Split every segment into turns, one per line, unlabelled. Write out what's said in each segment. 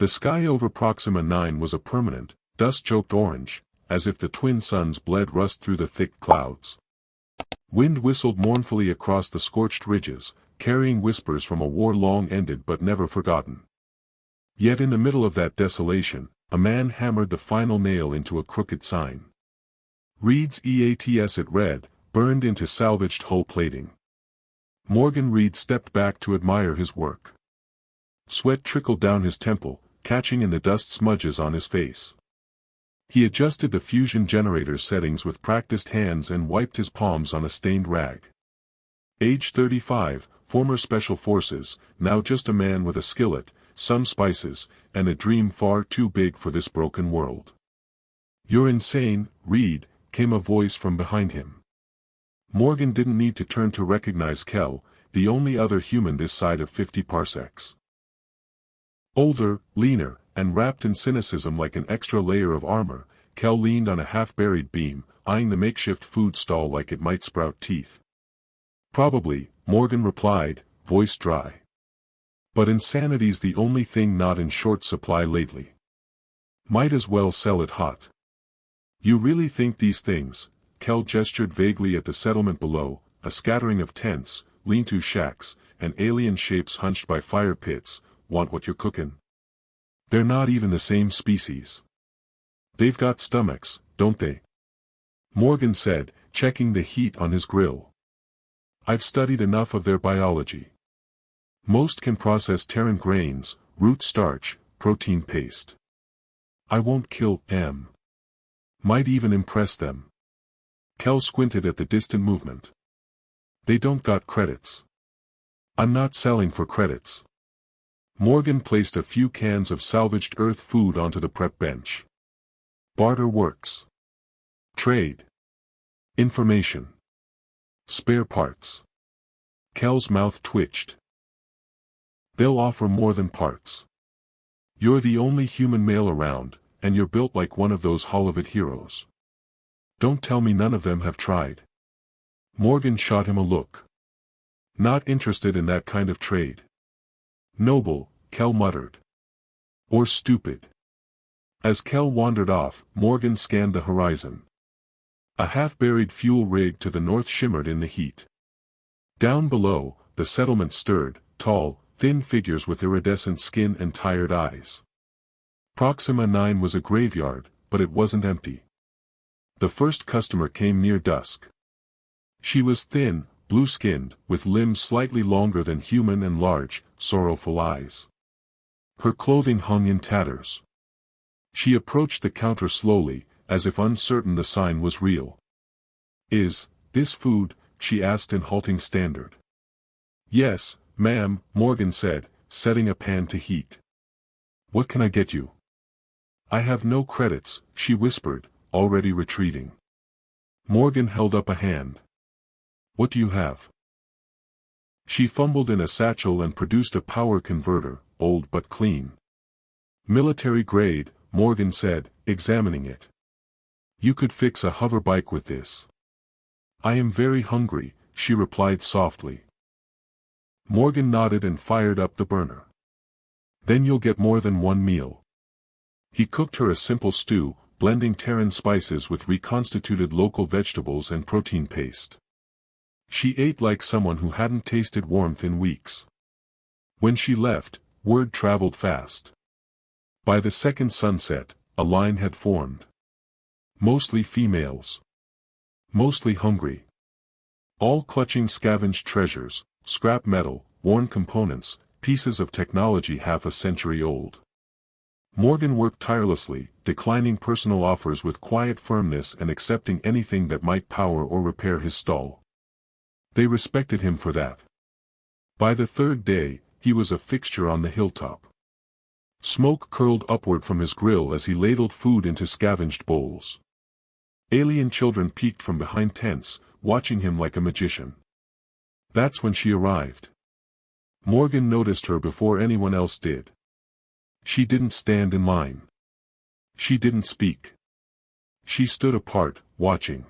The sky over Proxima 9 was a permanent, dust-choked orange, as if the twin suns bled rust through the thick clouds. Wind whistled mournfully across the scorched ridges, carrying whispers from a war long ended but never forgotten. Yet in the middle of that desolation, a man hammered the final nail into a crooked sign. Reed's EATS it read, burned into salvaged hull plating. Morgan Reed stepped back to admire his work. Sweat trickled down his temple, catching in the dust smudges on his face. He adjusted the fusion generator's settings with practiced hands and wiped his palms on a stained rag. Age 35, former Special Forces, now just a man with a skillet, some spices, and a dream far too big for this broken world. "You're insane, Reed," came a voice from behind him. Morgan didn't need to turn to recognize Kel, the only other human this side of 50 parsecs. Older, leaner, and wrapped in cynicism like an extra layer of armor, Kel leaned on a half-buried beam, eyeing the makeshift food stall like it might sprout teeth. "Probably," Morgan replied, voice dry. "But insanity's the only thing not in short supply lately. Might as well sell it hot." "You really think these things?" Kel gestured vaguely at the settlement below, a scattering of tents, lean-to shacks, and alien shapes hunched by fire pits, "want what you're cooking? They're not even the same species. They've got stomachs, don't they?" Morgan said, checking the heat on his grill. "I've studied enough of their biology. Most can process Terran grains, root starch, protein paste. I won't kill them. Might even impress them." Kel squinted at the distant movement. "They don't got credits. I'm not selling for credits." Morgan placed a few cans of salvaged Earth food onto the prep bench. "Barter works. Trade. Information. Spare parts." Kel's mouth twitched. "They'll offer more than parts. You're the only human male around, and you're built like one of those Hollywood heroes. Don't tell me none of them have tried." Morgan shot him a look. "Not interested in that kind of trade." "Noble," Kel muttered. "Or stupid." As Kel wandered off, Morgan scanned the horizon. A half-buried fuel rig to the north shimmered in the heat. Down below, the settlement stirred, tall, thin figures with iridescent skin and tired eyes. Proxima 9 was a graveyard, but it wasn't empty. The first customer came near dusk. She was thin, blue-skinned, with limbs slightly longer than human and large, sorrowful eyes. Her clothing hung in tatters. She approached the counter slowly, as if uncertain the sign was real. "Is this food?" she asked in halting standard. "Yes, ma'am," Morgan said, setting a pan to heat. "What can I get you?" "I have no credits," she whispered, already retreating. Morgan held up a hand. "What do you have?" She fumbled in a satchel and produced a power converter, old but clean. "Military grade," Morgan said, examining it. "You could fix a hover bike with this." "I am very hungry," she replied softly. Morgan nodded and fired up the burner. "Then you'll get more than one meal." He cooked her a simple stew, blending Terran spices with reconstituted local vegetables and protein paste. She ate like someone who hadn't tasted warmth in weeks. When she left, word traveled fast. By the second sunset, a line had formed. Mostly females. Mostly hungry. All clutching scavenged treasures, scrap metal, worn components, pieces of technology half a century old. Morgan worked tirelessly, declining personal offers with quiet firmness and accepting anything that might power or repair his stall. They respected him for that. By the third day, he was a fixture on the hilltop. Smoke curled upward from his grill as he ladled food into scavenged bowls. Alien children peeked from behind tents, watching him like a magician. That's when she arrived. Morgan noticed her before anyone else did. She didn't stand in line. She didn't speak. She stood apart, watching.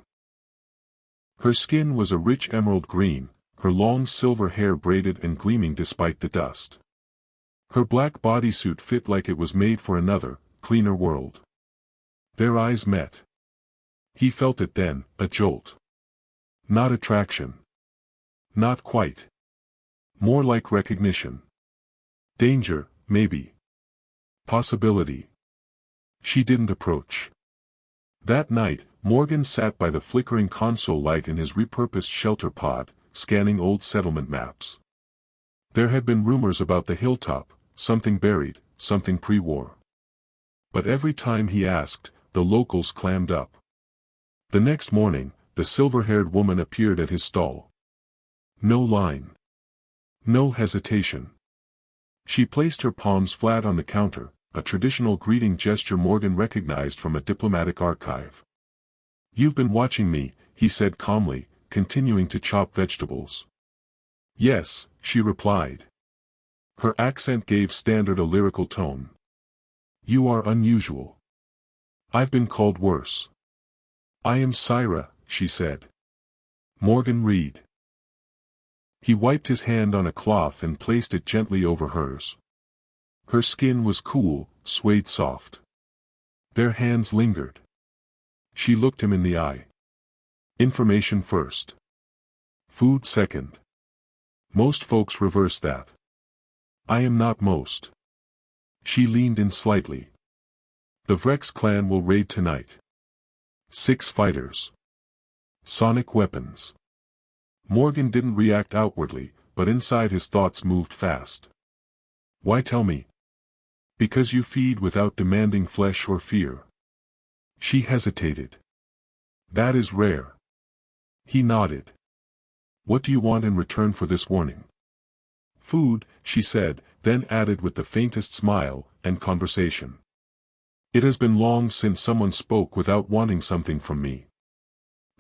Her skin was a rich emerald green, her long silver hair braided and gleaming despite the dust. Her black bodysuit fit like it was made for another, cleaner world. Their eyes met. He felt it then, a jolt. Not attraction. Not quite. More like recognition. Danger, maybe. Possibility. She didn't approach. That night, Morgan sat by the flickering console light in his repurposed shelter pod, scanning old settlement maps. There had been rumors about the hilltop, something buried, something pre-war. But every time he asked, the locals clammed up. The next morning, the silver-haired woman appeared at his stall. No line. No hesitation. She placed her palms flat on the counter, a traditional greeting gesture Morgan recognized from a diplomatic archive. "You've been watching me," he said calmly, continuing to chop vegetables. "Yes," she replied. Her accent gave Standard a lyrical tone. "You are unusual. I've been called worse." "I am Syra," she said. "Morgan Reed." He wiped his hand on a cloth and placed it gently over hers. Her skin was cool, suede soft. Their hands lingered. She looked him in the eye. "Information first. Food second. Most folks reverse that. I am not most." She leaned in slightly. "The Vrex clan will raid tonight. 6 fighters. Sonic weapons." Morgan didn't react outwardly, but inside his thoughts moved fast. "Why tell me?" "Because you feed without demanding flesh or fear." She hesitated. "That is rare." He nodded. "What do you want in return for this warning?" "Food," she said, then added with the faintest smile, "and conversation. It has been long since someone spoke without wanting something from me."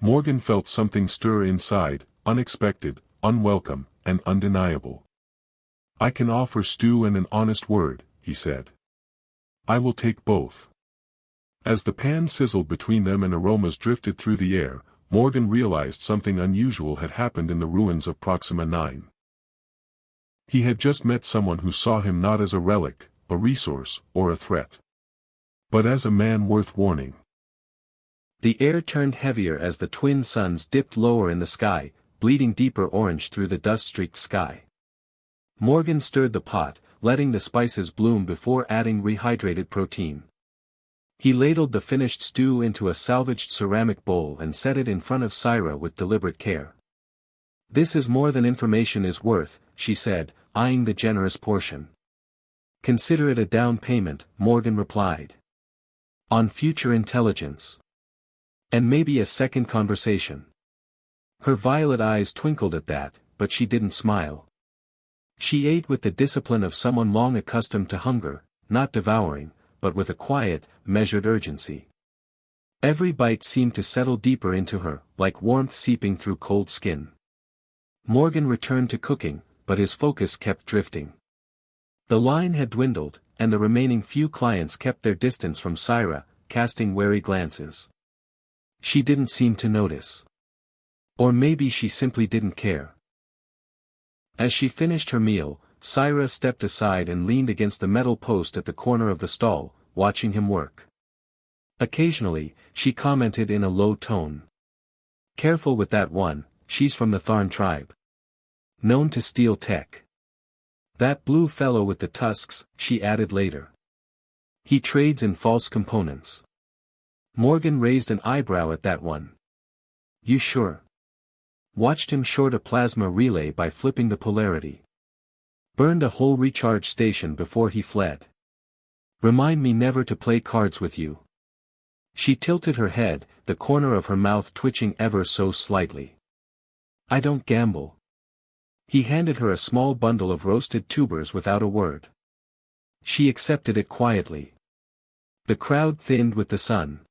Morgan felt something stir inside, unexpected, unwelcome, and undeniable. "I can offer stew and an honest word," he said. "I will take both." As the pan sizzled between them and aromas drifted through the air, Morgan realized something unusual had happened in the ruins of Proxima 9. He had just met someone who saw him not as a relic, a resource, or a threat, but as a man worth warning.
The air turned heavier as the twin suns dipped lower in the sky, bleeding deeper orange through the dust-streaked sky. Morgan stirred the pot, letting the spices bloom before adding rehydrated protein. He ladled the finished stew into a salvaged ceramic bowl and set it in front of Syra with deliberate care. "This is more than information is worth," she said, eyeing the generous portion. "Consider it a down payment," Morgan replied. "On future intelligence. And maybe a second conversation." Her violet eyes twinkled at that, but she didn't smile. She ate with the discipline of someone long accustomed to hunger, not devouring, but with a quiet, measured urgency. Every bite seemed to settle deeper into her, like warmth seeping through cold skin. Morgan returned to cooking, but his focus kept drifting. The line had dwindled, and the remaining few clients kept their distance from Syra, casting wary glances. She didn't seem to notice. Or maybe she simply didn't care. As she finished her meal, Syra stepped aside and leaned against the metal post at the corner of the stall, watching him work. Occasionally, she commented in a low tone. "Careful with that one, she's from the Tharn tribe. Known to steal tech. That blue fellow with the tusks," she added later. "He trades in false components." Morgan raised an eyebrow at that one. "You sure?" Watched him short a plasma relay by flipping the polarity. Burned a whole recharge station before he fled. "Remind me never to play cards with you." She tilted her head, the corner of her mouth twitching ever so slightly. "I don't gamble." He handed her a small bundle of roasted tubers without a word. She accepted it quietly. The crowd thinned with the sun.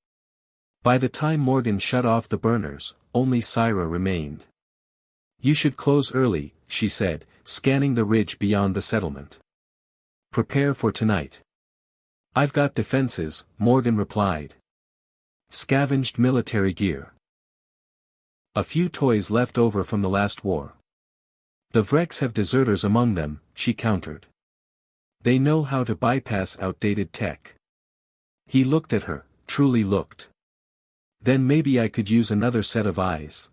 By the time Morgan shut off the burners, only Syra remained. "You should close early," she said, scanning the ridge beyond the settlement. "Prepare for tonight." "I've got defenses," Morgan replied. "Scavenged military gear. A few toys left over from the last war. The Vrex have deserters among them," she countered. They know how to bypass outdated tech. He looked at her, truly looked. Then maybe I could use another set of eyes.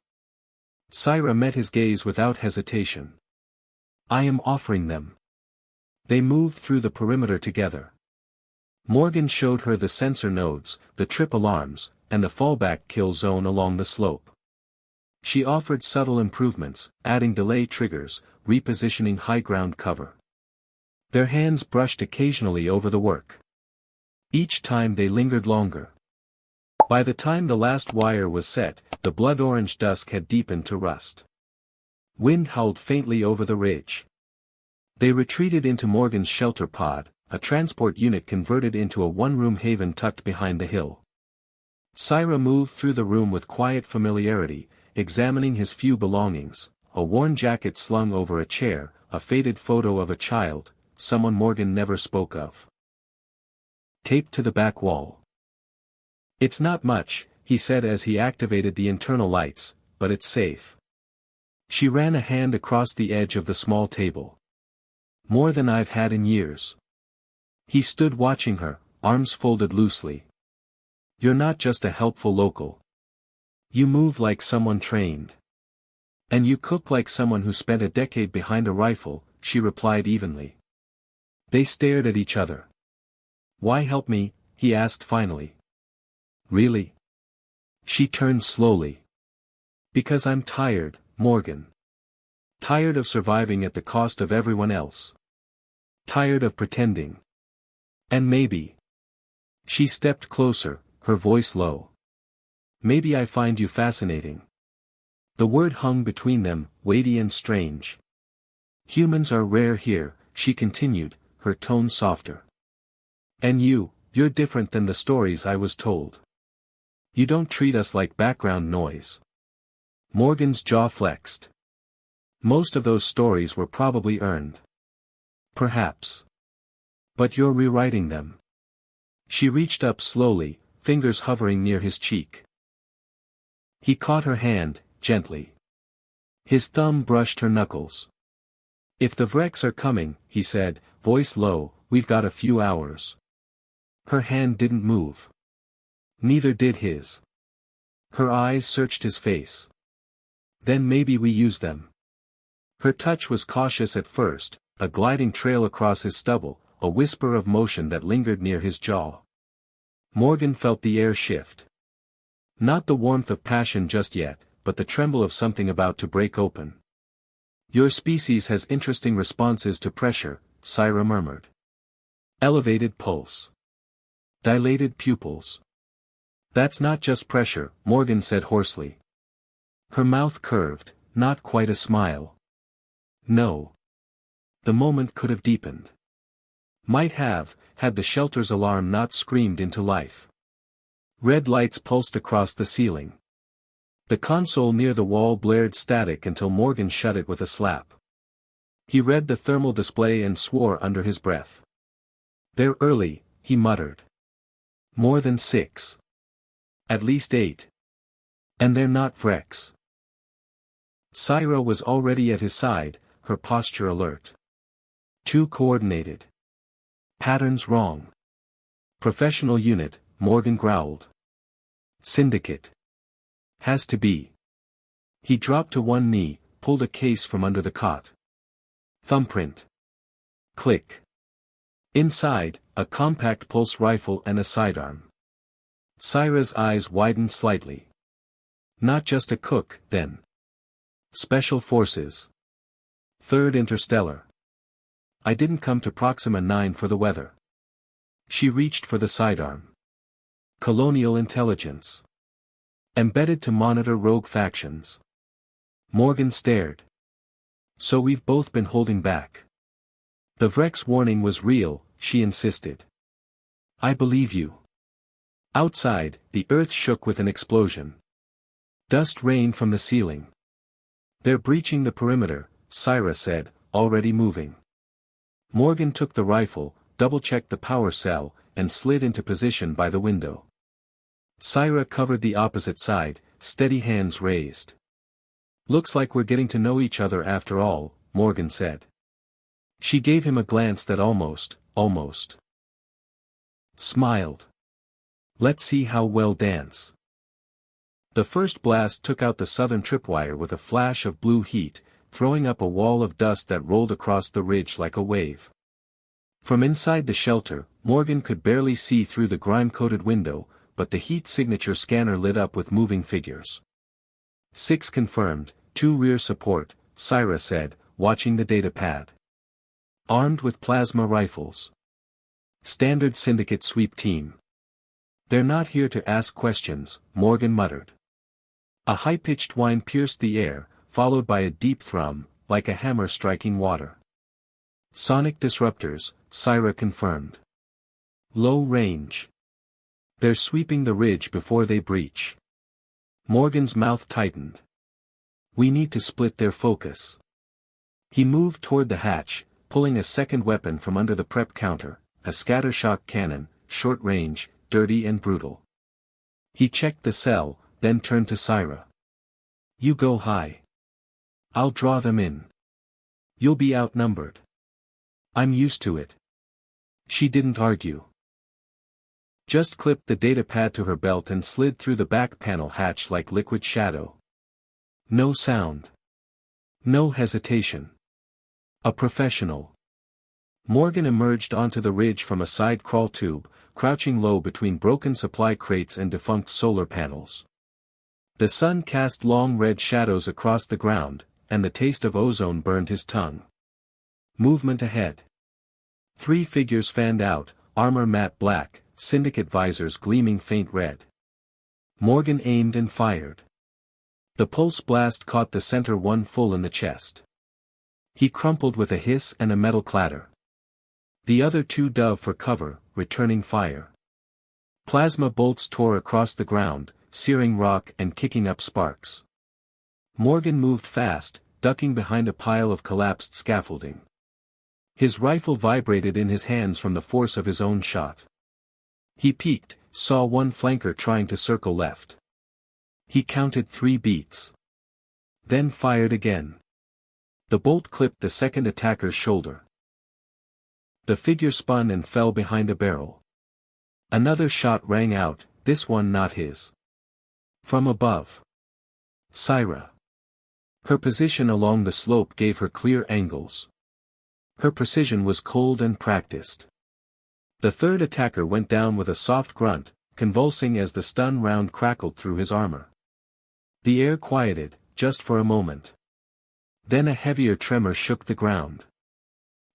Syra met his gaze without hesitation. I am offering them. They moved through the perimeter together. Morgan showed her the sensor nodes, the trip alarms, and the fallback kill zone along the slope. She offered subtle improvements, adding delay triggers, repositioning high ground cover. Their hands brushed occasionally over the work. Each time they lingered longer. By the time the last wire was set, the blood-orange dusk had deepened to rust. Wind howled faintly over the ridge. They retreated into Morgan's shelter pod, a transport unit converted into a one-room haven tucked behind the hill. Syra moved through the room with quiet familiarity, examining his few belongings, a worn jacket slung over a chair, a faded photo of a child, someone Morgan never spoke of. Taped to the back wall. It's not much, he said as he activated the internal lights, but it's safe. She ran a hand across the edge of the small table. More than I've had in years. He stood watching her, arms folded loosely. You're not just a helpful local. You move like someone trained. And you cook like someone who spent a decade behind a rifle, she replied evenly. They stared at each other. Why help me? He asked finally. Really? She turned slowly. Because I'm tired, Morgan. Tired of surviving at the cost of everyone else. Tired of pretending. And maybe. She stepped closer, her voice low. Maybe I find you fascinating. The word hung between them, weighty and strange. Humans are rare here, she continued, her tone softer. And you're different than the stories I was told. You don't treat us like background noise. Morgan's jaw flexed. Most of those stories were probably earned. Perhaps. But you're rewriting them. She reached up slowly, fingers hovering near his cheek. He caught her hand, gently. His thumb brushed her knuckles. If the Vrex are coming, he said, voice low, we've got a few hours. Her hand didn't move. Neither did his. Her eyes searched his face. Then maybe we use them. Her touch was cautious at first, a gliding trail across his stubble, a whisper of motion that lingered near his jaw. Morgan felt the air shift. Not the warmth of passion just yet, but the tremble of something about to break open. Your species has interesting responses to pressure, Syra murmured. Elevated pulse. Dilated pupils. That's not just pressure, Morgan said hoarsely. Her mouth curved, not quite a smile. No. The moment could have deepened. Might have, had the shelter's alarm not screamed into life. Red lights pulsed across the ceiling. The console near the wall blared static until Morgan shut it with a slap. He read the thermal display and swore under his breath. They're early, he muttered. More than 6. At least 8. And they're not Vrex. Syra was already at his side, her posture alert. Too coordinated. Patterns wrong. Professional unit, Morgan growled. Syndicate. Has to be. He dropped to one knee, pulled a case from under the cot. Thumbprint. Click. Inside, a compact pulse rifle and a sidearm. Syra's eyes widened slightly. Not just a cook, then. Special Forces. 3rd Interstellar. I didn't come to Proxima 9 for the weather. She reached for the sidearm. Colonial intelligence. Embedded to monitor rogue factions. Morgan stared. So we've both been holding back. The Vrex warning was real, she insisted. I believe you. Outside, the earth shook with an explosion. Dust rained from the ceiling. They're breaching the perimeter, Syra said, already moving. Morgan took the rifle, double-checked the power cell, and slid into position by the window. Syra covered the opposite side, steady hands raised. Looks like we're getting to know each other after all, Morgan said. She gave him a glance that almost almost. Smiled. Let's see how well dance. The first blast took out the southern tripwire with a flash of blue heat, throwing up a wall of dust that rolled across the ridge like a wave. From inside the shelter, Morgan could barely see through the grime-coated window, but the heat signature scanner lit up with moving figures. 6 confirmed, 2 rear support, Syra said, watching the data pad. Armed with plasma rifles. Standard syndicate sweep team. They're not here to ask questions, Morgan muttered. A high-pitched whine pierced the air, followed by a deep thrum, like a hammer striking water. Sonic disruptors, Syra confirmed. Low range. They're sweeping the ridge before they breach. Morgan's mouth tightened. We need to split their focus. He moved toward the hatch, pulling a second weapon from under the prep counter, a scattershock cannon, short range, dirty and brutal. He checked the cell, then turned to Syra. You go high. I'll draw them in. You'll be outnumbered. I'm used to it. She didn't argue. Just clipped the data pad to her belt and slid through the back panel hatch like liquid shadow. No sound. No hesitation. A professional. Morgan emerged onto the ridge from a side crawl tube, crouching low between broken supply crates and defunct solar panels. The sun cast long red shadows across the ground, and the taste of ozone burned his tongue. Movement ahead. 3 figures fanned out, armor matte black, syndicate visors gleaming faint red. Morgan aimed and fired. The pulse blast caught the center one full in the chest. He crumpled with a hiss and a metal clatter. The other 2 dove for cover, returning fire. Plasma bolts tore across the ground, searing rock and kicking up sparks. Morgan moved fast, ducking behind a pile of collapsed scaffolding. His rifle vibrated in his hands from the force of his own shot. He peeked, saw one flanker trying to circle left. He counted 3 beats. Then fired again. The bolt clipped the second attacker's shoulder. The figure spun and fell behind a barrel. Another shot rang out, this one not his. From above. Syra. Her position along the slope gave her clear angles. Her precision was cold and practiced. The third attacker went down with a soft grunt, convulsing as the stun round crackled through his armor. The air quieted, just for a moment. Then a heavier tremor shook the ground.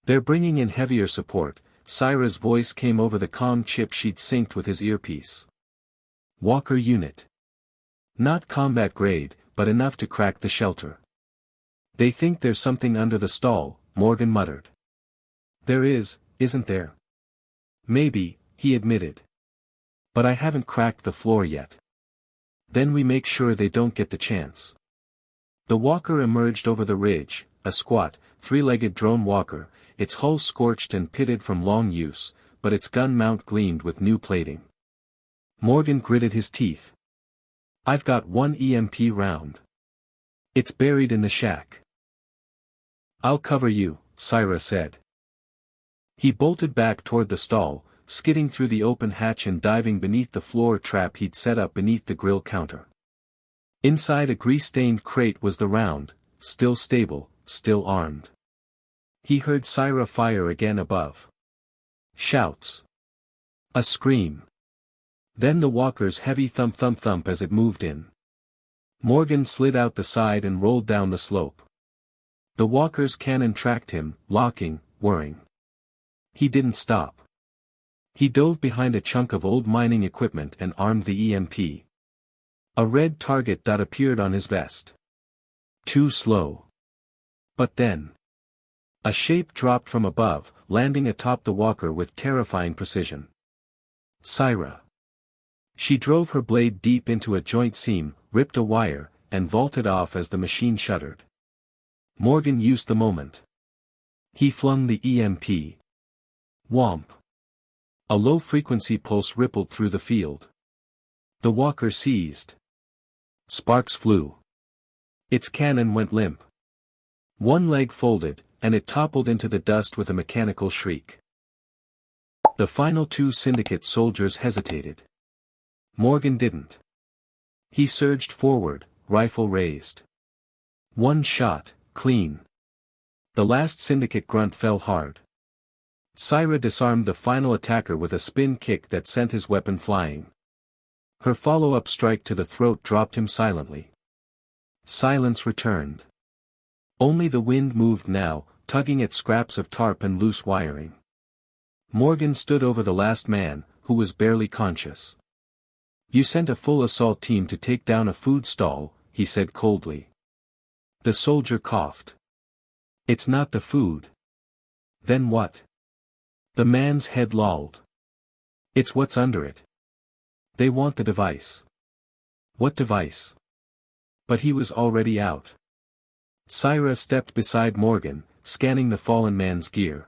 They're bringing in heavier support, Syra's voice came over the comm chip she'd synced with his earpiece. Walker unit. Not combat grade, but enough to crack the shelter. They think there's something under the stall, Morgan muttered. There is, isn't there? Maybe, he admitted. But I haven't cracked the floor yet. Then we make sure they don't get the chance. The walker emerged over the ridge, a squat, 3-legged drone walker, its hull scorched and pitted from long use, but its gun mount gleamed with new plating. Morgan gritted his teeth. I've got 1 EMP round. It's buried in the shack. I'll cover you, Syra said. He bolted back toward the stall, skidding through the open hatch and diving beneath the floor trap he'd set up beneath the grill counter. Inside a grease-stained crate was the round, still stable, still armed. He heard Syra fire again above. Shouts. A scream. Then the walker's heavy thump-thump-thump as it moved in. Morgan slid out the side and rolled down the slope. The walker's cannon tracked him, locking, whirring. He didn't stop. He dove behind a chunk of old mining equipment and armed the EMP. A red target dot appeared on his vest. Too slow. But then. A shape dropped from above, landing atop the walker with terrifying precision. Syra. She drove her blade deep into a joint seam, ripped a wire, and vaulted off as the machine shuddered. Morgan used the moment. He flung the EMP. Whomp. A low-frequency pulse rippled through the field. The walker seized. Sparks flew. Its cannon went limp. One leg folded, and it toppled into the dust with a mechanical shriek. The final two syndicate soldiers hesitated. Morgan didn't. He surged forward, rifle raised. One shot, clean. The last syndicate grunt fell hard. Syra disarmed the final attacker with a spin kick that sent his weapon flying. Her follow-up strike to the throat dropped him silently. Silence returned. Only the wind moved now, tugging at scraps of tarp and loose wiring. Morgan stood over the last man, who was barely conscious. "You sent a full assault team to take down a food stall," he said coldly. The soldier coughed. "It's not the food." "Then what?" The man's head lolled. "It's what's under it. They want the device." "What device?" But he was already out. Syra stepped beside Morgan, scanning the fallen man's gear.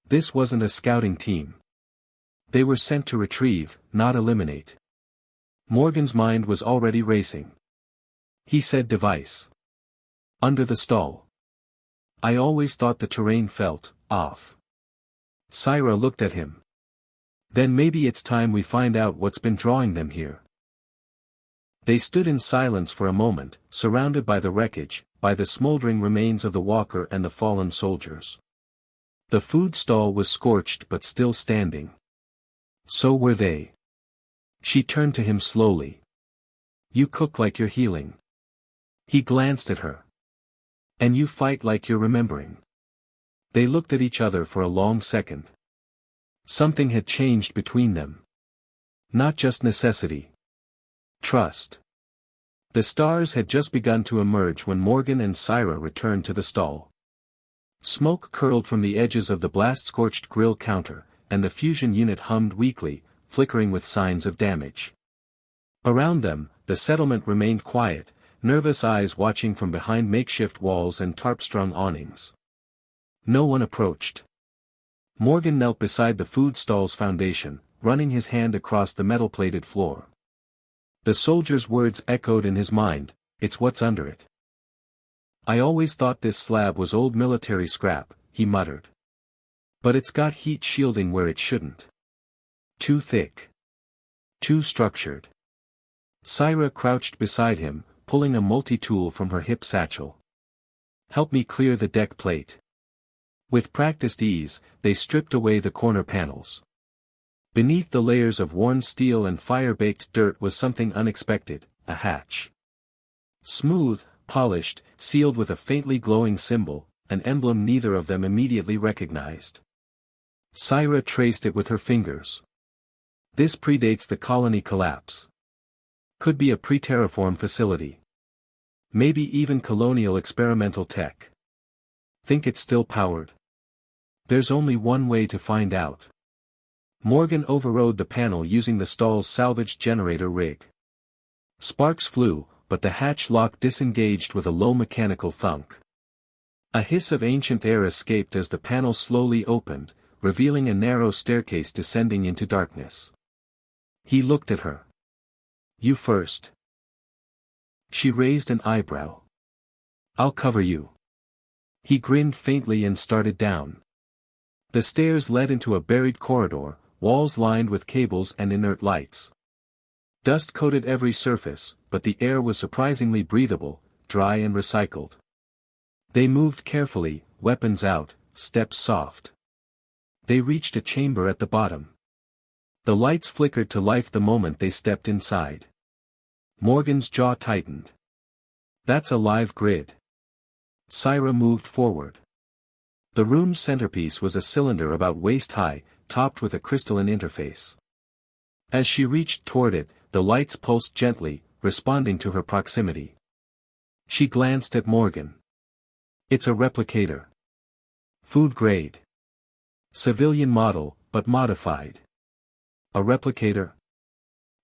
This wasn't a scouting team. They were sent to retrieve, not eliminate. Morgan's mind was already racing. He said device. Under the stall. I always thought the terrain felt off. Syra looked at him. Then maybe it's time we find out what's been drawing them here. They stood in silence for a moment, surrounded by the wreckage, by the smoldering remains of the walker and the fallen soldiers. The food stall was scorched but still standing. So were they. She turned to him slowly. "You cook like you're healing." He glanced at her. "And you fight like you're remembering." They looked at each other for a long second. Something had changed between them. Not just necessity. Trust. The stars had just begun to emerge when Morgan and Syra returned to the stall. Smoke curled from the edges of the blast-scorched grill counter, and the fusion unit hummed weakly, flickering with signs of damage. Around them, the settlement remained quiet, nervous eyes watching from behind makeshift walls and tarp-strung awnings. No one approached. Morgan knelt beside the food stall's foundation, running his hand across the metal-plated floor. The soldier's words echoed in his mind, "It's what's under it." "I always thought this slab was old military scrap," he muttered. "But it's got heat shielding where it shouldn't. Too thick. Too structured." Syra crouched beside him, pulling a multi-tool from her hip satchel. "Help me clear the deck plate." With practiced ease, they stripped away the corner panels. Beneath the layers of worn steel and fire-baked dirt was something unexpected, a hatch. Smooth, polished, sealed with a faintly glowing symbol, an emblem neither of them immediately recognized. Syra traced it with her fingers. "This predates the colony collapse. Could be a pre-terraform facility. Maybe even colonial experimental tech. Think it's still powered? There's only one way to find out." Morgan overrode the panel using the stall's salvaged generator rig. Sparks flew, but the hatch lock disengaged with a low mechanical thunk. A hiss of ancient air escaped as the panel slowly opened, revealing a narrow staircase descending into darkness. He looked at her. "You first." She raised an eyebrow. "I'll cover you." He grinned faintly and started down. The stairs led into a buried corridor, walls lined with cables and inert lights. Dust coated every surface, but the air was surprisingly breathable, dry and recycled. They moved carefully, weapons out, steps soft. They reached a chamber at the bottom. The lights flickered to life the moment they stepped inside. Morgan's jaw tightened. "That's a live grid." Syra moved forward. The room's centerpiece was a cylinder about waist-high, topped with a crystalline interface. As she reached toward it, the lights pulsed gently, responding to her proximity. She glanced at Morgan. "It's a replicator. Food grade. Civilian model, but modified." "A replicator?"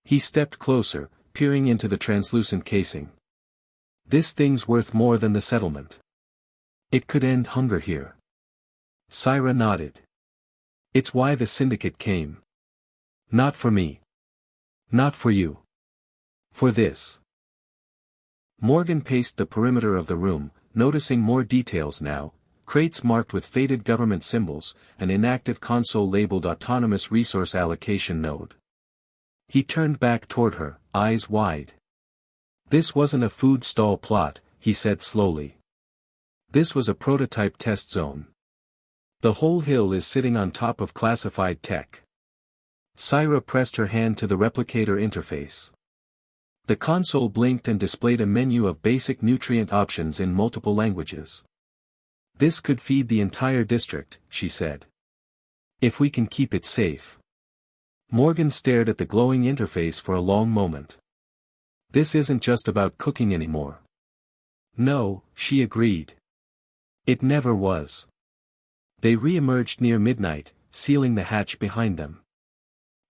He stepped closer, peering into the translucent casing. "This thing's worth more than the settlement. It could end hunger here." Syra nodded. "It's why the syndicate came. Not for me. Not for you. For this." Morgan paced the perimeter of the room, noticing more details now, crates marked with faded government symbols, an inactive console labeled Autonomous Resource Allocation Node. He turned back toward her, eyes wide. "This wasn't a food stall plot," he said slowly. "This was a prototype test zone. The whole hill is sitting on top of classified tech." Syra pressed her hand to the replicator interface. The console blinked and displayed a menu of basic nutrient options in multiple languages. "This could feed the entire district," she said. "If we can keep it safe." Morgan stared at the glowing interface for a long moment. "This isn't just about cooking anymore." "No," she agreed. "It never was." They re-emerged near midnight, sealing the hatch behind them.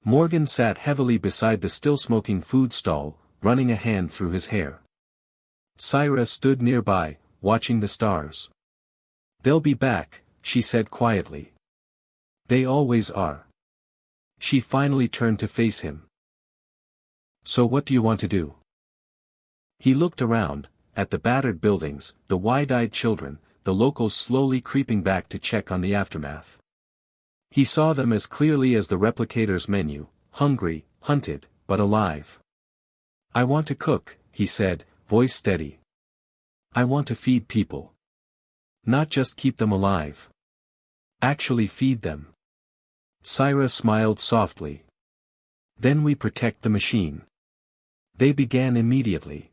Morgan sat heavily beside the still-smoking food stall, running a hand through his hair. Syra stood nearby, watching the stars. "They'll be back," she said quietly. "They always are." She finally turned to face him. "So what do you want to do?" He looked around, at the battered buildings, the wide-eyed children, the locals slowly creeping back to check on the aftermath. He saw them as clearly as the replicator's menu, hungry, hunted, but alive. "I want to cook," he said, voice steady. "I want to feed people. Not just keep them alive. Actually feed them." Syra smiled softly. "Then we protect the machine." They began immediately.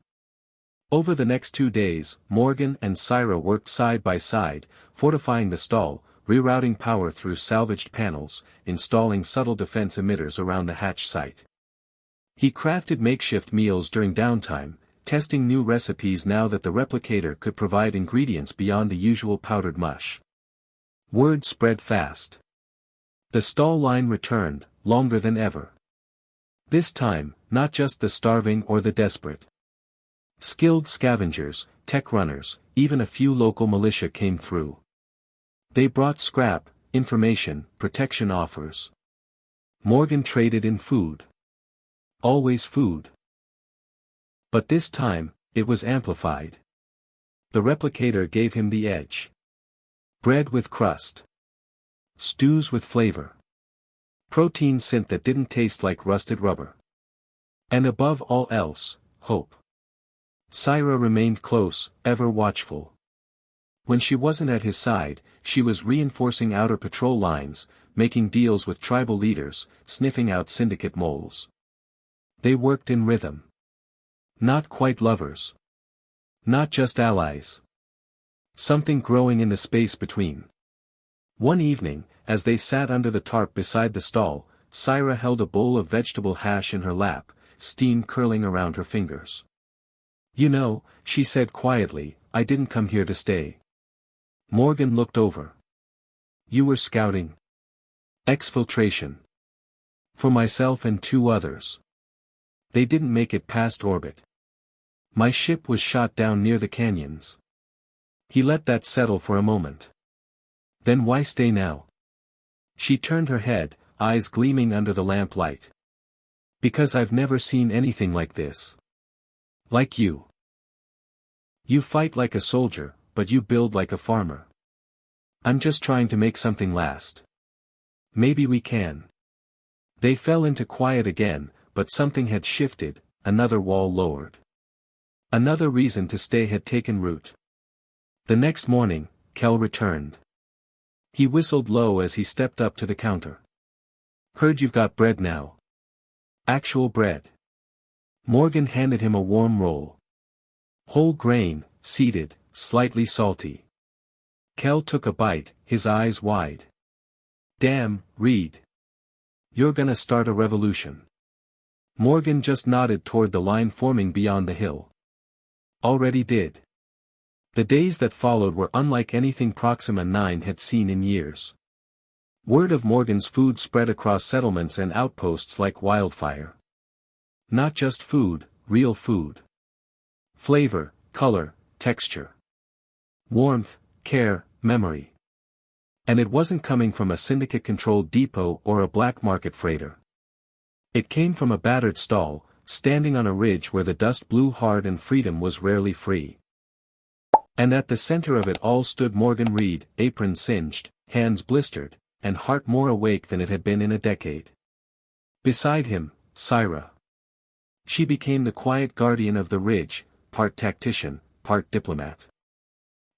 Over the next 2 days, Morgan and Syra worked side by side, fortifying the stall, rerouting power through salvaged panels, installing subtle defense emitters around the hatch site. He crafted makeshift meals during downtime, testing new recipes now that the replicator could provide ingredients beyond the usual powdered mush. Word spread fast. The stall line returned, longer than ever. This time, not just the starving or the desperate. Skilled scavengers, tech runners, even a few local militia came through. They brought scrap, information, protection offers. Morgan traded in food. Always food. But this time, it was amplified. The replicator gave him the edge. Bread with crust. Stews with flavor. Protein synth that didn't taste like rusted rubber. And above all else, hope. Syra remained close, ever watchful. When she wasn't at his side, she was reinforcing outer patrol lines, making deals with tribal leaders, sniffing out syndicate moles. They worked in rhythm. Not quite lovers. Not just allies. Something growing in the space between. One evening, as they sat under the tarp beside the stall, Syra held a bowl of vegetable hash in her lap, steam curling around her fingers. "You know," she said quietly, "I didn't come here to stay." Morgan looked over. "You were scouting?" "Exfiltration. For myself and 2 others. They didn't make it past orbit. My ship was shot down near the canyons." He let that settle for a moment. "Then why stay now?" She turned her head, eyes gleaming under the lamp light. "Because I've never seen anything like this. Like you. You fight like a soldier, but you build like a farmer. I'm just trying to make something last. Maybe we can." They fell into quiet again, but something had shifted, another wall lowered. Another reason to stay had taken root. The next morning, Kel returned. He whistled low as he stepped up to the counter. "Heard you've got bread now." "Actual bread." Morgan handed him a warm roll. Whole grain, seeded, slightly salty. Kel took a bite, his eyes wide. "Damn, Reed. You're gonna start a revolution." Morgan just nodded toward the line forming beyond the hill. "Already did." The days that followed were unlike anything Proxima 9 had seen in years. Word of Morgan's food spread across settlements and outposts like wildfire. Not just food, real food. Flavor, color, texture. Warmth, care, memory. And it wasn't coming from a syndicate-controlled depot or a black market freighter. It came from a battered stall, standing on a ridge where the dust blew hard and freedom was rarely free. And at the center of it all stood Morgan Reed, apron singed, hands blistered, and heart more awake than it had been in a decade. Beside him, Syra. She became the quiet guardian of the ridge, part tactician, part diplomat.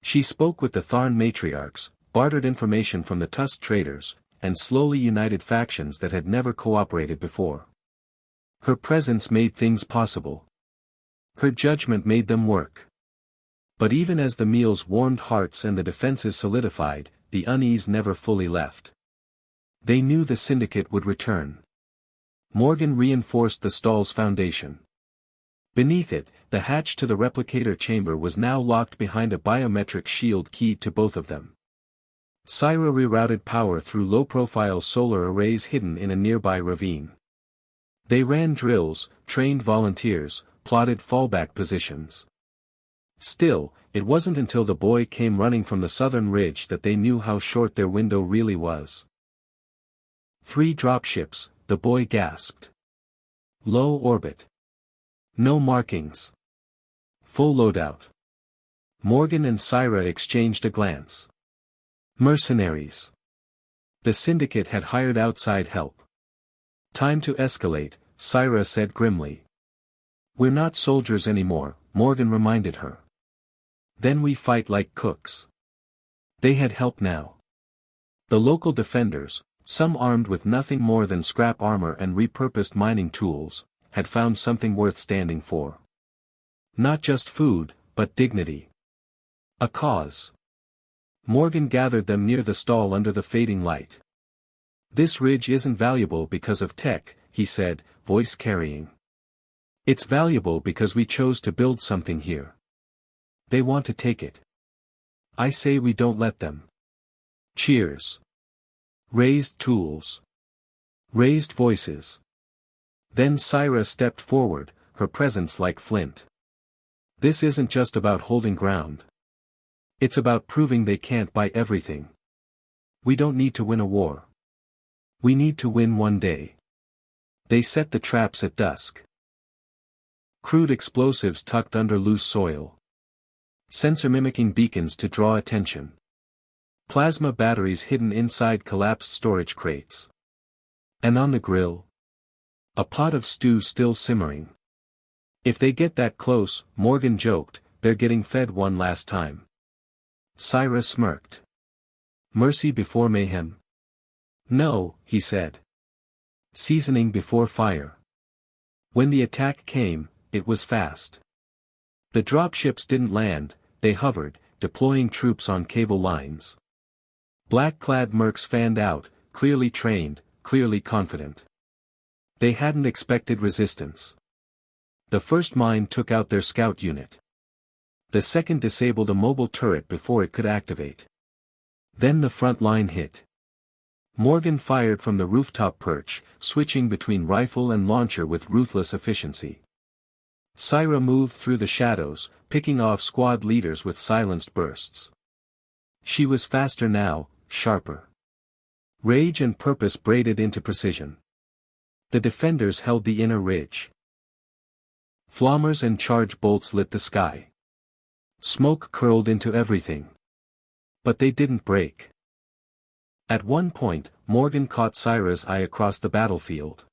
She spoke with the Tharn matriarchs, bartered information from the Tusk traders, and slowly united factions that had never cooperated before. Her presence made things possible. Her judgment made them work. But even as the meals warmed hearts and the defenses solidified, the unease never fully left. They knew the syndicate would return. Morgan reinforced the stall's foundation. Beneath it, the hatch to the replicator chamber was now locked behind a biometric shield keyed to both of them. Syra rerouted power through low-profile solar arrays hidden in a nearby ravine. They ran drills, trained volunteers, plotted fallback positions. Still, it wasn't until the boy came running from the southern ridge that they knew how short their window really was. 3 dropships, the boy gasped. Low orbit. No markings. Full loadout. Morgan and Syra exchanged a glance. Mercenaries. The syndicate had hired outside help. Time to escalate, Syra said grimly. We're not soldiers anymore, Morgan reminded her. Then we fight like cooks. They had help now. The local defenders, some armed with nothing more than scrap armor and repurposed mining tools, had found something worth standing for. Not just food, but dignity. A cause. Morgan gathered them near the stall under the fading light. This ridge isn't valuable because of tech, he said, voice carrying. It's valuable because we chose to build something here. They want to take it. I say we don't let them. Cheers. Raised tools. Raised voices. Then Syra stepped forward, her presence like flint. This isn't just about holding ground. It's about proving they can't buy everything. We don't need to win a war. We need to win one day. They set the traps at dusk. Crude explosives tucked under loose soil. Sensor-mimicking beacons to draw attention. Plasma batteries hidden inside collapsed storage crates. And on the grill, a pot of stew still simmering. If they get that close, Morgan joked, they're getting fed one last time. Syra smirked. Mercy before mayhem? No, he said. Seasoning before fire. When the attack came, it was fast. The dropships didn't land, they hovered, deploying troops on cable lines. Black-clad mercs fanned out, clearly trained, clearly confident. They hadn't expected resistance. The first mine took out their scout unit. The second disabled a mobile turret before it could activate. Then the front line hit. Morgan fired from the rooftop perch, switching between rifle and launcher with ruthless efficiency. Syra moved through the shadows, picking off squad leaders with silenced bursts. She was faster now, sharper. Rage and purpose braided into precision. The defenders held the inner ridge. Flammers and charge bolts lit the sky. Smoke curled into everything. But they didn't break. At one point, Morgan caught Syra's eye across the battlefield.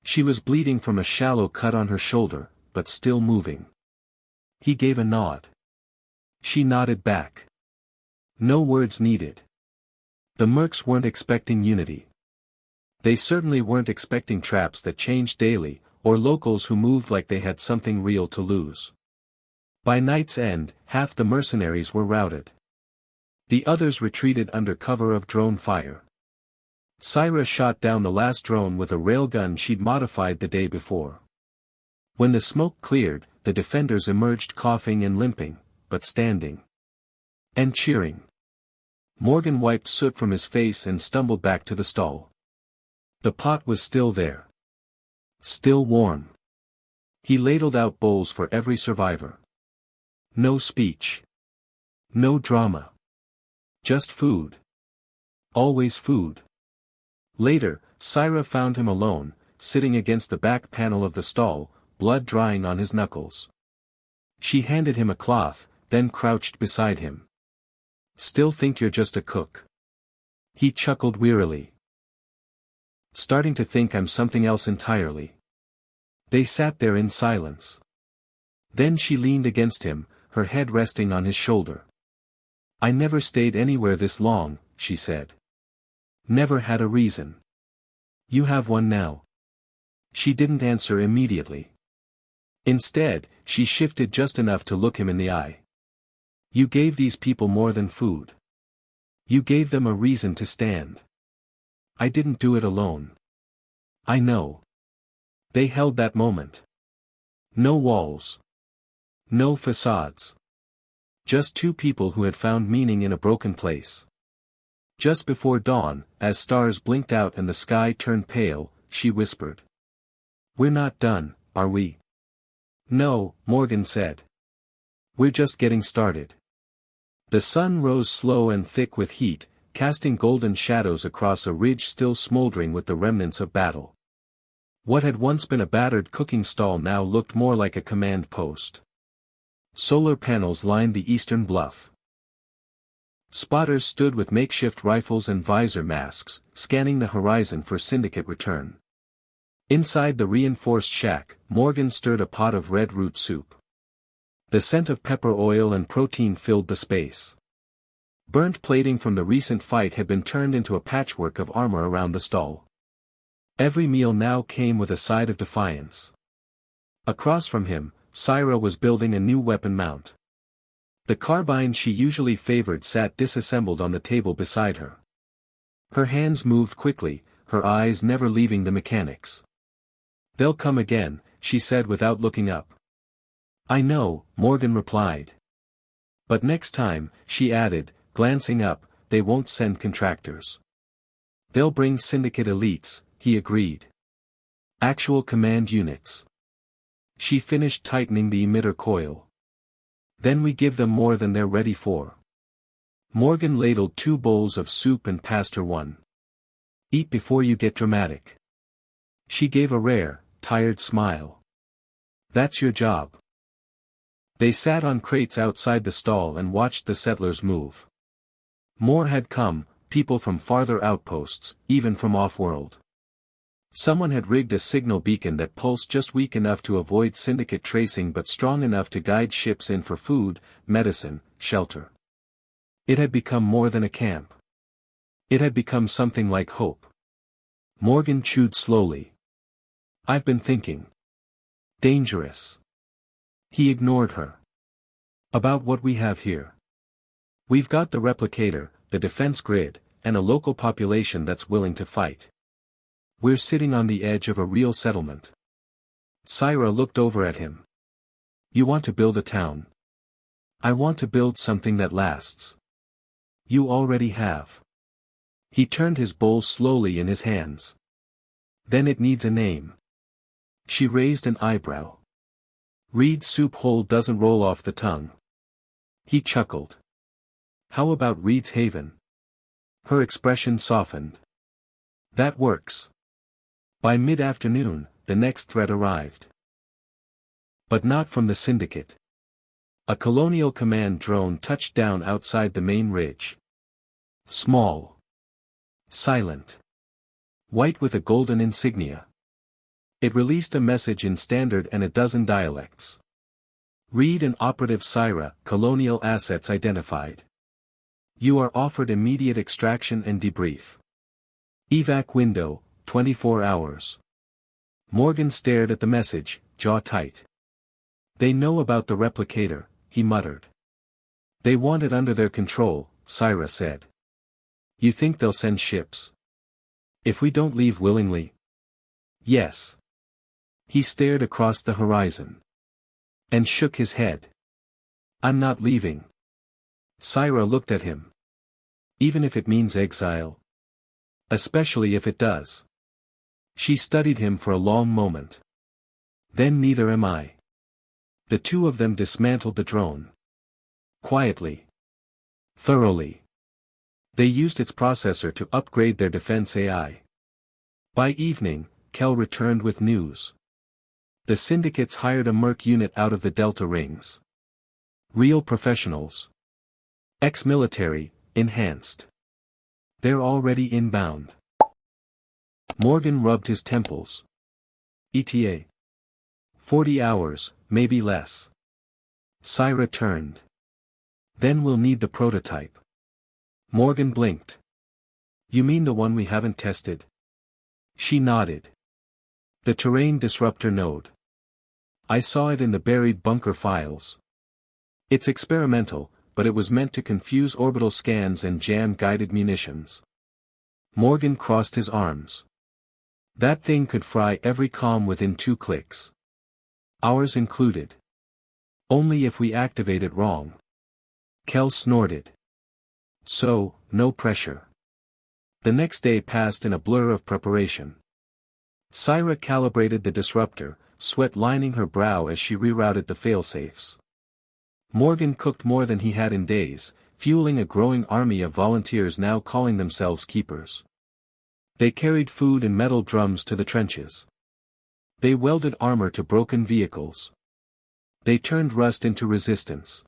She was bleeding from a shallow cut on her shoulder, but still moving. He gave a nod. She nodded back. No words needed. The mercs weren't expecting unity. They certainly weren't expecting traps that changed daily, or locals who moved like they had something real to lose. By night's end, half the mercenaries were routed. The others retreated under cover of drone fire. Syra shot down the last drone with a railgun she'd modified the day before. When the smoke cleared, the defenders emerged coughing and limping, but standing. And cheering. Morgan wiped soot from his face and stumbled back to the stall. The pot was still there. Still warm. He ladled out bowls for every survivor. No speech. No drama. Just food. Always food. Later, Syra found him alone, sitting against the back panel of the stall, blood drying on his knuckles. She handed him a cloth, then crouched beside him. Still think you're just a cook? He chuckled wearily. Starting to think I'm something else entirely. They sat there in silence. Then she leaned against him, her head resting on his shoulder. I never stayed anywhere this long, she said. Never had a reason. You have one now. She didn't answer immediately. Instead, she shifted just enough to look him in the eye. You gave these people more than food. You gave them a reason to stand. I didn't do it alone. I know. They held that moment. No walls. No facades. Just two people who had found meaning in a broken place. Just before dawn, as stars blinked out and the sky turned pale, she whispered. We're not done, are we? No, Morgan said. We're just getting started. The sun rose slow and thick with heat, casting golden shadows across a ridge still smoldering with the remnants of battle. What had once been a battered cooking stall now looked more like a command post. Solar panels lined the eastern bluff. Spotters stood with makeshift rifles and visor masks, scanning the horizon for syndicate return. Inside the reinforced shack, Morgan stirred a pot of red root soup. The scent of pepper oil and protein filled the space. Burnt plating from the recent fight had been turned into a patchwork of armor around the stall. Every meal now came with a side of defiance. Across from him, Syra was building a new weapon mount. The carbine she usually favored sat disassembled on the table beside her. Her hands moved quickly, her eyes never leaving the mechanics. They'll come again, she said without looking up. I know, Morgan replied. But next time, she added, glancing up, they won't send contractors. They'll bring syndicate elites, he agreed. Actual command units. She finished tightening the emitter coil. Then we give them more than they're ready for. Morgan ladled 2 bowls of soup and passed her one. Eat before you get dramatic. She gave a rare, tired smile. That's your job. They sat on crates outside the stall and watched the settlers move. More had come, people from farther outposts, even from off-world. Someone had rigged a signal beacon that pulsed just weak enough to avoid syndicate tracing but strong enough to guide ships in for food, medicine, shelter. It had become more than a camp. It had become something like hope. Morgan chewed slowly. I've been thinking. Dangerous. He ignored her. About what we have here. We've got the replicator, the defense grid, and a local population that's willing to fight. We're sitting on the edge of a real settlement. Syra looked over at him. You want to build a town. I want to build something that lasts. You already have. He turned his bowl slowly in his hands. Then it needs a name. She raised an eyebrow. Reed Soup Hole doesn't roll off the tongue. He chuckled. How about Reed's Haven? Her expression softened. That works. By mid-afternoon, the next threat arrived. But not from the syndicate. A colonial command drone touched down outside the main ridge. Small. Silent. White with a golden insignia. It released a message in Standard and a dozen dialects. Reed and Operative Syra, colonial assets identified. You are offered immediate extraction and debrief. Evac window, 24 hours. Morgan stared at the message, jaw tight. They know about the replicator, he muttered. They want it under their control, Syra said. You think they'll send ships? If we don't leave willingly? Yes. He stared across the horizon. And shook his head. I'm not leaving. Syra looked at him. Even if it means exile? Especially if it does. She studied him for a long moment. Then neither am I. The two of them dismantled the drone. Quietly. Thoroughly. They used its processor to upgrade their defense AI. By evening, Kel returned with news. The syndicates hired a merc unit out of the Delta Rings. Real professionals. Ex-military, enhanced. They're already inbound. Morgan rubbed his temples. ETA. 40 hours, maybe less. Syra turned. Then we'll need the prototype. Morgan blinked. You mean the one we haven't tested? She nodded. The terrain disruptor node. I saw it in the buried bunker files. It's experimental, but it was meant to confuse orbital scans and jam guided munitions. Morgan crossed his arms. That thing could fry every comm within 2 clicks. Ours included. Only if we activate it wrong. Kel snorted. So, no pressure. The next day passed in a blur of preparation. Syra calibrated the disruptor, sweat lining her brow as she rerouted the failsafes. Morgan cooked more than he had in days, fueling a growing army of volunteers now calling themselves keepers. They carried food in metal drums to the trenches. They welded armor to broken vehicles. They turned rust into resistance.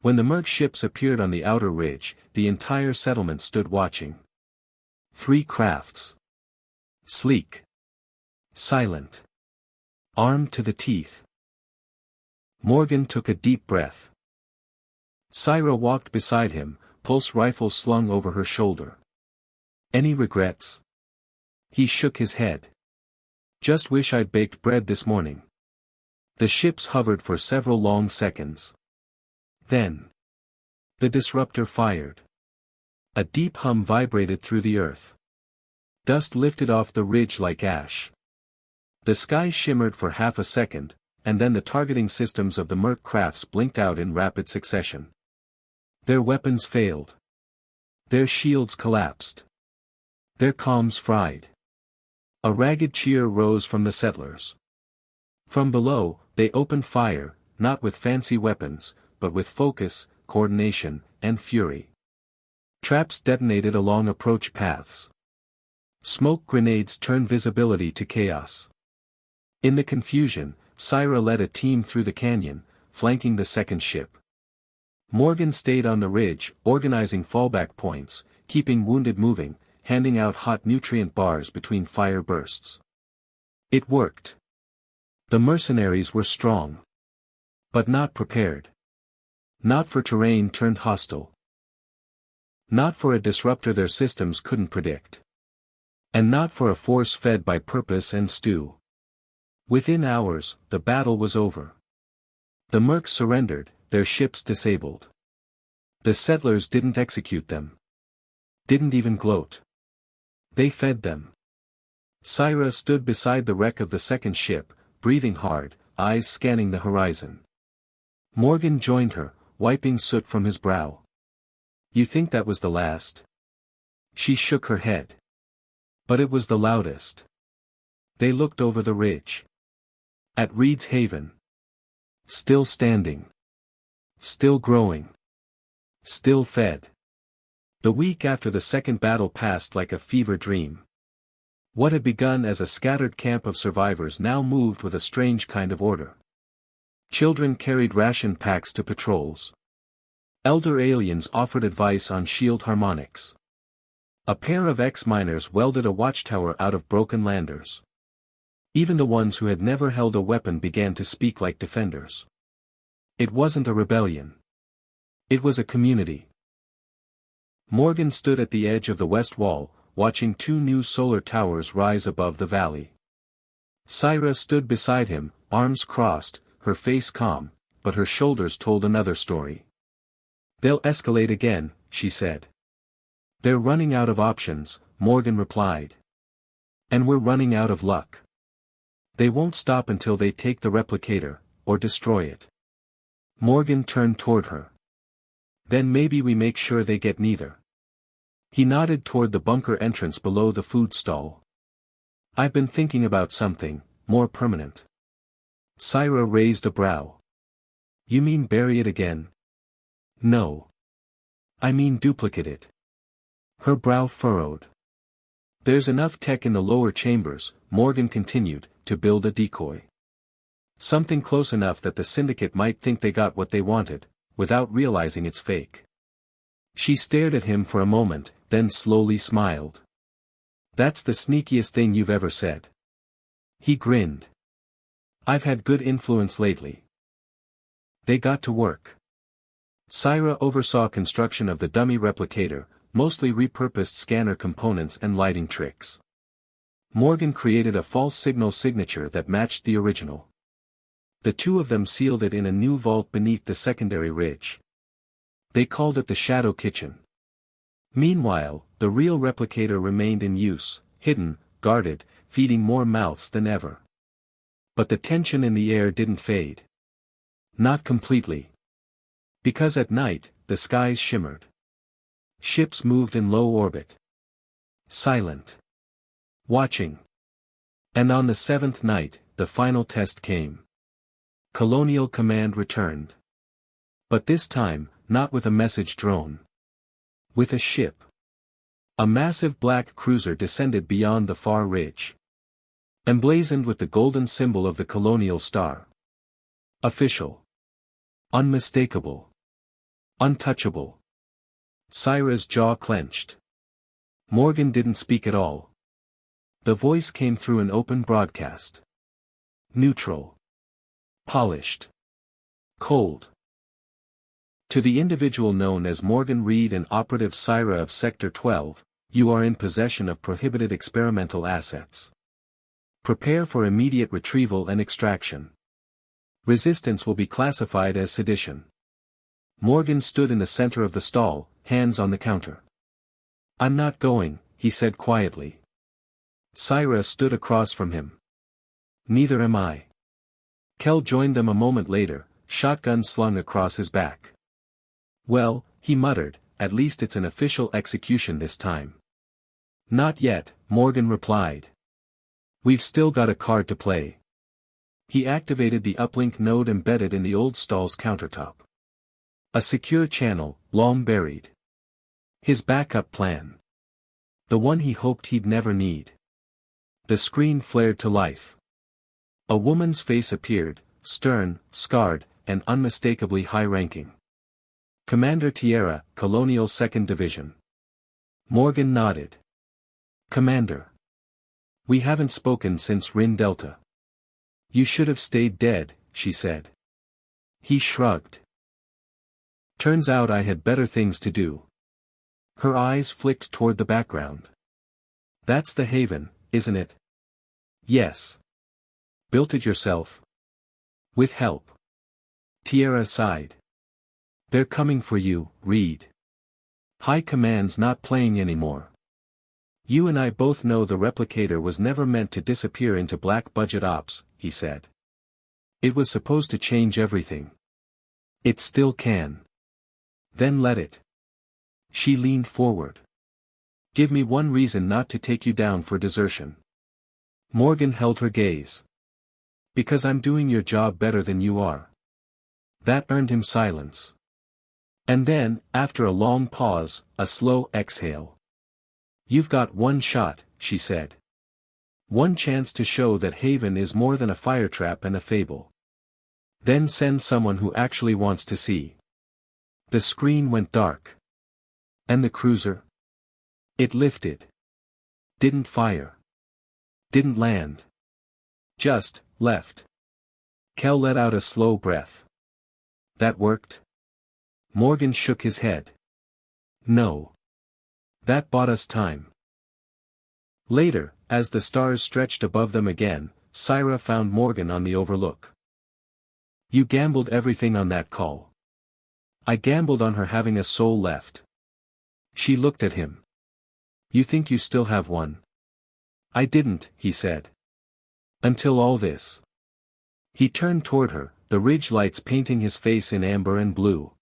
When the merc ships appeared on the outer ridge, the entire settlement stood watching. 3 crafts. Sleek. Silent. Armed to the teeth. Morgan took a deep breath. Syra walked beside him, pulse rifle slung over her shoulder. Any regrets? He shook his head. Just wish I'd baked bread this morning. The ships hovered for several long seconds. Then. The disruptor fired. A deep hum vibrated through the earth. Dust lifted off the ridge like ash. The sky shimmered for half a second, and then the targeting systems of the merc crafts blinked out in rapid succession. Their weapons failed. Their shields collapsed. Their comms fried. A ragged cheer rose from the settlers. From below, they opened fire, not with fancy weapons, but with focus, coordination, and fury. Traps detonated along approach paths. Smoke grenades turned visibility to chaos. In the confusion, Syra led a team through the canyon, flanking the second ship. Morgan stayed on the ridge, organizing fallback points, keeping wounded moving, handing out hot nutrient bars between fire bursts. It worked. The mercenaries were strong. But not prepared. Not for terrain turned hostile. Not for a disruptor their systems couldn't predict. And not for a force fed by purpose and stew. Within hours, the battle was over. The mercs surrendered, their ships disabled. The settlers didn't execute them. Didn't even gloat. They fed them. Syra stood beside the wreck of the second ship, breathing hard, eyes scanning the horizon. Morgan joined her, wiping soot from his brow. You think that was the last? She shook her head. But it was the loudest. They looked over the ridge. At Reed's Haven. Still standing. Still growing. Still fed. The week after the second battle passed like a fever dream. What had begun as a scattered camp of survivors now moved with a strange kind of order. Children carried ration packs to patrols. Elder aliens offered advice on shield harmonics. A pair of ex-miners welded a watchtower out of broken landers. Even the ones who had never held a weapon began to speak like defenders. It wasn't a rebellion. It was a community. Morgan stood at the edge of the west wall, watching 2 new solar towers rise above the valley. Syra stood beside him, arms crossed, her face calm, but her shoulders told another story. They'll escalate again, she said. They're running out of options, Morgan replied. And we're running out of luck. They won't stop until they take the replicator, or destroy it. Morgan turned toward her. Then maybe we make sure they get neither. He nodded toward the bunker entrance below the food stall. I've been thinking about something, more permanent. Syra raised a brow. You mean bury it again? No. I mean duplicate it. Her brow furrowed. There's enough tech in the lower chambers, Morgan continued, to build a decoy. Something close enough that the syndicate might think they got what they wanted, without realizing it's fake. She stared at him for a moment, then slowly smiled. "That's the sneakiest thing you've ever said." He grinned. "I've had good influence lately." They got to work. Syra oversaw construction of the dummy replicator, mostly repurposed scanner components and lighting tricks. Morgan created a false signal signature that matched the original. The two of them sealed it in a new vault beneath the secondary ridge. They called it the Shadow Kitchen. Meanwhile, the real replicator remained in use, hidden, guarded, feeding more mouths than ever. But the tension in the air didn't fade. Not completely. Because at night, the skies shimmered. Ships moved in low orbit. Silent. Watching. And on the seventh night, the final test came. Colonial Command returned. But this time, not with a message drone. With a ship. A massive black cruiser descended beyond the far ridge. Emblazoned with the golden symbol of the colonial star. Official. Unmistakable. Untouchable. Syra's jaw clenched. Morgan didn't speak at all. The voice came through an open broadcast. Neutral. Polished. Cold. To the individual known as Morgan Reed and Operative Syra of Sector 12, you are in possession of prohibited experimental assets. Prepare for immediate retrieval and extraction. Resistance will be classified as sedition. Morgan stood in the center of the stall, hands on the counter. "I'm not going," he said quietly. Syra stood across from him. "Neither am I." Kel joined them a moment later, shotgun slung across his back. "Well," he muttered, "at least it's an official execution this time." "Not yet," Morgan replied. "We've still got a card to play." He activated the uplink node embedded in the old stall's countertop. A secure channel, long buried. His backup plan. The one he hoped he'd never need. The screen flared to life. A woman's face appeared, stern, scarred, and unmistakably high-ranking. "Commander Tierra, Colonial 2nd Division." Morgan nodded. "Commander. We haven't spoken since Rin Delta." "You should have stayed dead," she said. He shrugged. "Turns out I had better things to do." Her eyes flicked toward the background. "That's the Haven, isn't it?" "Yes." "Built it yourself?" "With help." Tierra sighed. "They're coming for you, Reed. High Command's not playing anymore. You and I both know the replicator was never meant to disappear into black-budget ops," he said. "It was supposed to change everything. It still can. Then let it." She leaned forward. "Give me one reason not to take you down for desertion." Morgan held her gaze. "Because I'm doing your job better than you are." That earned him silence. And then, after a long pause, a slow exhale. "You've got one shot," she said. "One chance to show that Haven is more than a firetrap and a fable. Then send someone who actually wants to see." The screen went dark. And the cruiser? It lifted. Didn't fire. Didn't land. Just left. Kel let out a slow breath. "That worked?" Morgan shook his head. "No. That bought us time." Later, as the stars stretched above them again, Syra found Morgan on the overlook. "You gambled everything on that call." "I gambled on her having a soul left." She looked at him. "You think you still have one?" "I didn't," he said. "Until all this." He turned toward her, the ridge lights painting his face in amber and blue.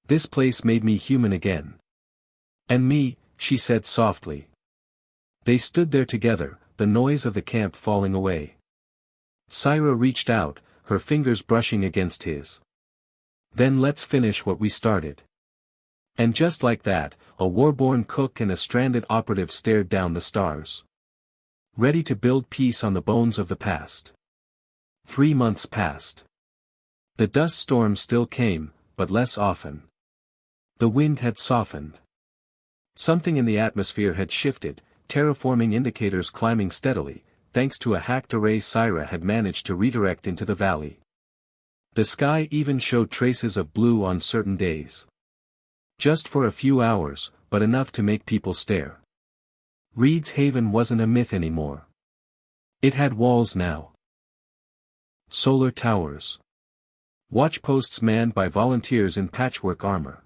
"This place made me human again." "And me," she said softly. They stood there together, the noise of the camp falling away. Syra reached out, her fingers brushing against his. "Then let's finish what we started." And just like that, a war-born cook and a stranded operative stared down the stars. Ready to build peace on the bones of the past. 3 months passed. The dust storm still came, but less often. The wind had softened. Something in the atmosphere had shifted, terraforming indicators climbing steadily, thanks to a hacked array Scifi had managed to redirect into the valley. The sky even showed traces of blue on certain days. Just for a few hours, but enough to make people stare. Reed's Haven wasn't a myth anymore. It had walls now. Solar towers. Watchposts manned by volunteers in patchwork armor.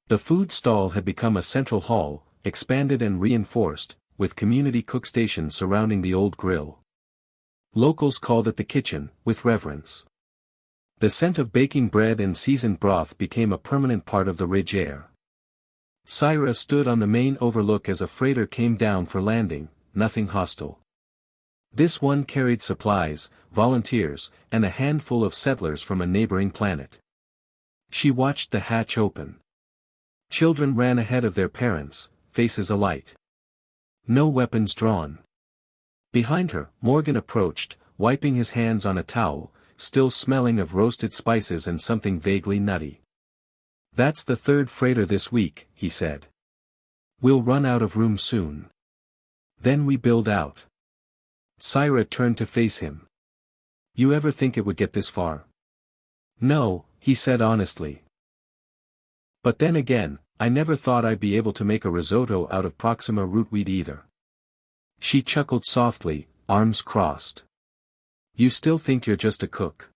The food stall had become a central hall, expanded and reinforced, with community cookstations surrounding the old grill. Locals called it the kitchen, with reverence. The scent of baking bread and seasoned broth became a permanent part of the ridge air. Scifi stood on the main overlook as a freighter came down for landing, nothing hostile. This one carried supplies, volunteers, and a handful of settlers from a neighboring planet. She watched the hatch open. Children ran ahead of their parents, faces alight. No weapons drawn. Behind her, Morgan approached, wiping his hands on a towel, still smelling of roasted spices and something vaguely nutty. "That's the third freighter this week," he said. "We'll run out of room soon. Then we build out." Scifi turned to face him. "You ever think it would get this far?" "No," he said honestly. "But then again, I never thought I'd be able to make a risotto out of Proxima rootweed either." She chuckled softly, arms crossed. "You still think you're just a cook?"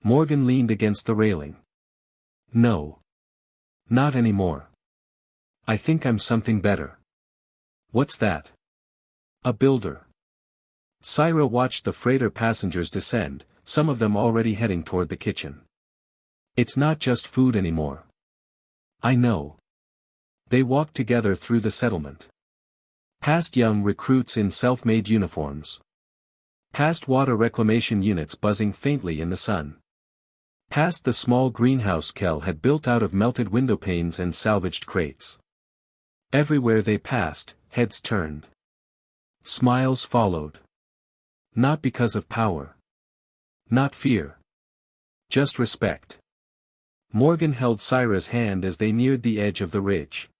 Morgan leaned against the railing. "No. Not anymore. I think I'm something better." "What's that?" "A builder." Scifi watched the freighter passengers descend, some of them already heading toward the kitchen. "It's not just food anymore." "I know." They walked together through the settlement. Past young recruits in self-made uniforms. Past water reclamation units buzzing faintly in the sun. Past the small greenhouse Kel had built out of melted window panes and salvaged crates. Everywhere they passed, heads turned. Smiles followed. Not because of power. Not fear. Just respect. Morgan held Scifi's hand as they neared the edge of the ridge.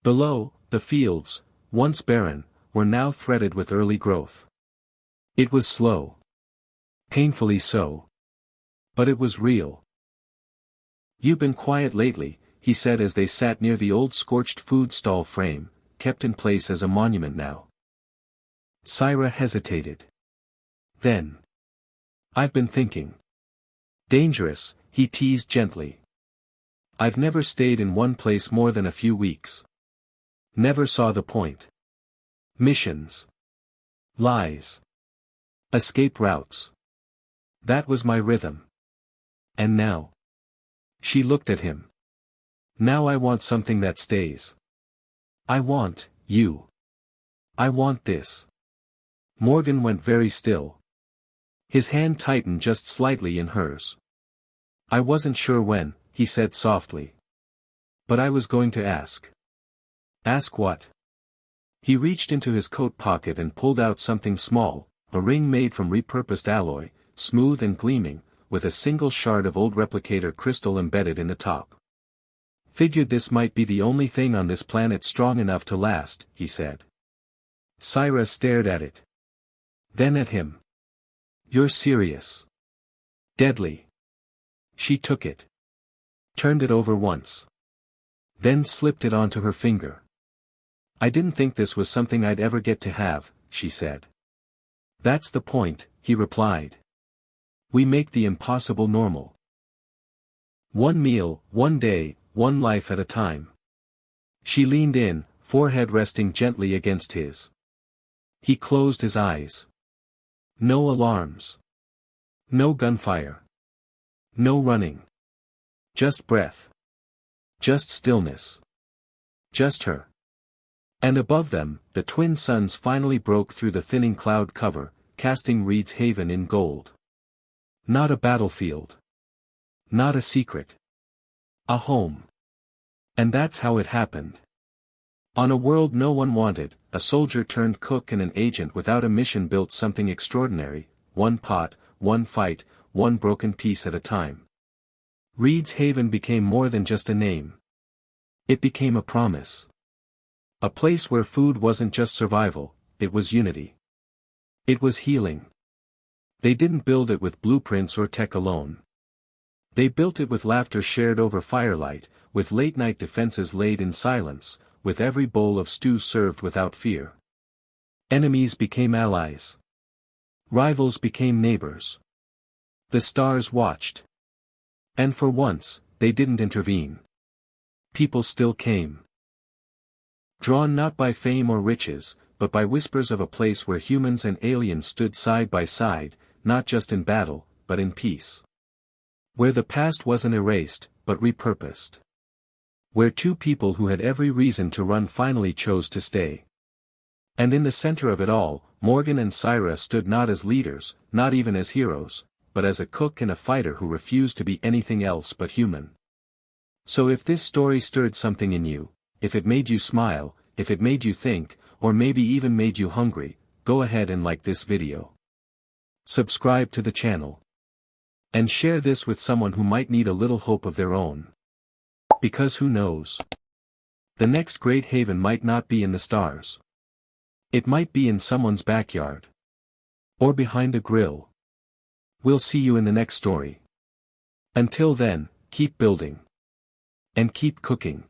Below, the fields, once barren, were now threaded with early growth. It was slow. Painfully so. But it was real. "You've been quiet lately," he said as they sat near the old scorched food stall frame, kept in place as a monument now. Scifi hesitated. Then. "I've been thinking." "Dangerous," he teased gently. "I've never stayed in one place more than a few weeks. Never saw the point. Missions. Lies. Escape routes. That was my rhythm. And now." She looked at him. "Now I want something that stays. I want you. I want this." Morgan went very still. His hand tightened just slightly in hers. "I wasn't sure when," he said softly. "But I was going to ask." "Ask what?" He reached into his coat pocket and pulled out something small, a ring made from repurposed alloy, smooth and gleaming, with a single shard of old replicator crystal embedded in the top. "Figured this might be the only thing on this planet strong enough to last," he said. Scifi stared at it. Then at him. "You're serious?" "Deadly." She took it. Turned it over once. Then slipped it onto her finger. "I didn't think this was something I'd ever get to have," she said. "That's the point," he replied. "We make the impossible normal. One meal, one day, one life at a time." She leaned in, forehead resting gently against his. He closed his eyes. No alarms. No gunfire. No running. Just breath. Just stillness. Just her. And above them, the twin suns finally broke through the thinning cloud cover, casting Reed's Haven in gold. Not a battlefield. Not a secret. A home. And that's how it happened. On a world no one wanted, a soldier turned cook and an agent without a mission built something extraordinary, one pot, one fight, one broken piece at a time. Reed's Haven became more than just a name. It became a promise. A place where food wasn't just survival, it was unity. It was healing. They didn't build it with blueprints or tech alone. They built it with laughter shared over firelight, with late-night defenses laid in silence, with every bowl of stew served without fear. Enemies became allies. Rivals became neighbors. The stars watched. And for once, they didn't intervene. People still came. Drawn not by fame or riches, but by whispers of a place where humans and aliens stood side by side, not just in battle, but in peace. Where the past wasn't erased, but repurposed. Where two people who had every reason to run finally chose to stay. And in the center of it all, Morgan and Syra stood not as leaders, not even as heroes, but as a cook and a fighter who refused to be anything else but human. So if this story stirred something in you, if it made you smile, if it made you think, or maybe even made you hungry, go ahead and like this video. Subscribe to the channel. And share this with someone who might need a little hope of their own. Because who knows? The next great haven might not be in the stars. It might be in someone's backyard. Or behind a grill. We'll see you in the next story. Until then, keep building. And keep cooking.